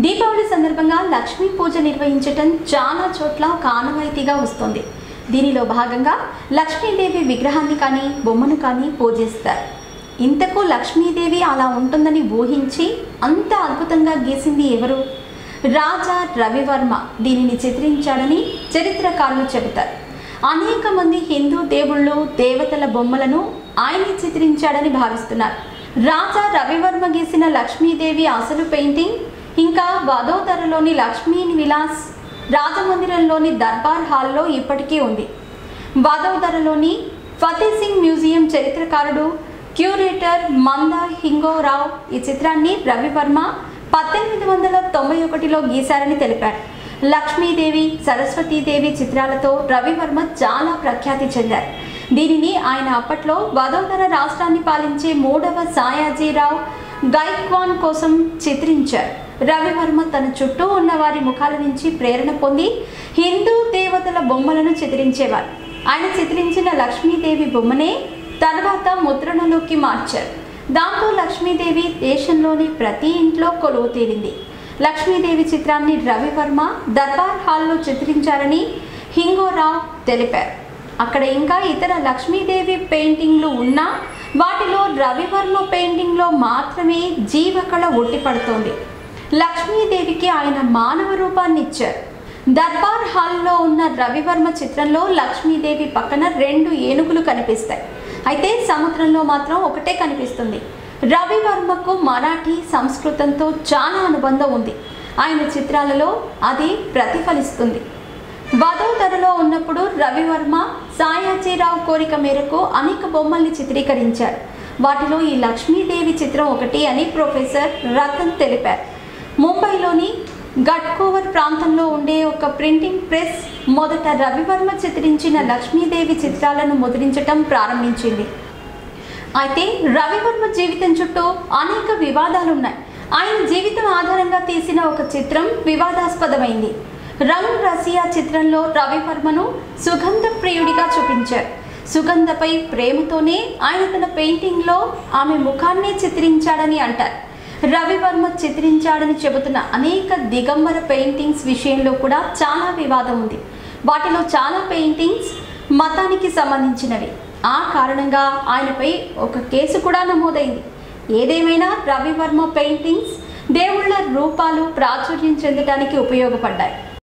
దీపావళి సందర్భంగా లక్ష్మీ పూజ నిర్వహించడం చాలా చోట్ల ఆనవాయితీగా వస్తుంది. దీనిలో భాగంగా లక్ష్మీదేవి విగ్రహాన్ని కానీ బొమ్మను కానీ పూజిస్తారు. ఇంతకు లక్ష్మీదేవి అలా ఉంటుందని ఊహించి అంత అద్భుతంగా గీసింది ఎవరు? రాజా రవివర్మ దీనిని చిత్రించాడని చరిత్రకారులు చెబుతారు. అనేక మంది హిందూ దేవుళ్ళు దేవతల బొమ్మలను ఆయనే చిత్రించాడని భావిస్తున్నారు. రాజా రవివర్మ గీసిన లక్ష్మీదేవి అసలు పెయింటింగ్ ఇంకా వదోదరలోని లక్ష్మీ విలాస్ రాజమందిరంలోని దర్బార్ హాల్లో ఇప్పటికీ ఉంది. వదోదరలోని ఫతేహ్ సింగ్ మ్యూజియం చరిత్రకారుడు క్యూరేటర్ మందా హింగోరావు ఈ చిత్రాన్ని రవివర్మ 1891లో గీశారని తెలిపారు. లక్ష్మీదేవి సరస్వతీదేవి చిత్రాలతో రవివర్మ చాలా ప్రఖ్యాతి చెందారు. దీనిని ఆయన అప్పట్లో వదోదర రాష్ట్రాన్ని పాలించే 3వ సాయాజీరావు గైక్వాన్ కోసం చిత్రించారు. రవివర్మ తన చుట్టూ ఉన్న వారి ముఖాల నుంచి ప్రేరణ పొంది హిందూ దేవతల బొమ్మలను చిత్రించేవారు. ఆయన చిత్రించిన లక్ష్మీదేవి బొమ్మనే తర్వాత ముద్రణలోకి మార్చారు. దాంతో లక్ష్మీదేవి దేశంలోని ప్రతి ఇంట్లో కొలువు తీరింది. లక్ష్మీదేవి చిత్రాన్ని రవివర్మ దర్బార్ హాల్లో చిత్రించారని హింగోరావు తెలిపారు. అక్కడ ఇంకా ఇతర లక్ష్మీదేవి పెయింటింగ్లు ఉన్నా వాటిలో రవివర్మ పెయింటింగ్లో మాత్రమే జీవకళ ఉట్టిపడుతోంది. లక్ష్మీదేవికి ఆయన మానవ రూపాన్ని ఇచ్చారు. దర్బార్ హాల్లో ఉన్న రవివర్మ చిత్రంలో లక్ష్మీదేవి పక్కన 2 ఏనుగులు కనిపిస్తాయి. అయితే సముద్రంలో మాత్రం ఒకటే కనిపిస్తుంది. రవివర్మకు మరాఠీ సంస్కృతంతో చాలా అనుబంధం ఉంది. ఆయన చిత్రాలలో అది ప్రతిఫలిస్తుంది. వదోదరలో ఉన్నప్పుడు రవివర్మ సాయాజీరావు కోరిక మేరకు అనేక బొమ్మల్ని చిత్రీకరించారు. వాటిలో ఈ లక్ష్మీదేవి చిత్రం ఒకటి అని ప్రొఫెసర్ రతన్ తెలిపారు. ముంబైలోని గట్కోవర్ ప్రాంతంలో ఉండే ఒక ప్రింటింగ్ ప్రెస్ మొదట రవివర్మ చిత్రించిన లక్ష్మీదేవి చిత్రాలను ముద్రించటం ప్రారంభించింది. అయితే రవివర్మ జీవితం చుట్టూ అనేక వివాదాలున్నాయి. ఆయన జీవితం ఆధారంగా తీసిన ఒక చిత్రం వివాదాస్పదమైంది. రంగ్ రసియా చిత్రంలో రవివర్మను సుగంధ ప్రియుడిగా చూపించారు. సుగంధపై ప్రేమతోనే ఆయన తన పెయింటింగ్లో ఆమె ముఖాన్నే చిత్రించాడని అంటారు. రవివర్మ చిత్రించాడని చెబుతున్న అనేక దిగంబర పెయింటింగ్స్ విషయంలో కూడా చాలా వివాదం ఉంది. వాటిలో చాలా పెయింటింగ్స్ మతానికి సంబంధించినవి. ఆ కారణంగా ఆయనపై ఒక కేసు కూడా నమోదైంది. ఏదేమైనా రవివర్మ పెయింటింగ్స్ దేవుళ్ళ రూపాలు ప్రాచుర్యం చెందడానికి ఉపయోగపడ్డాయి.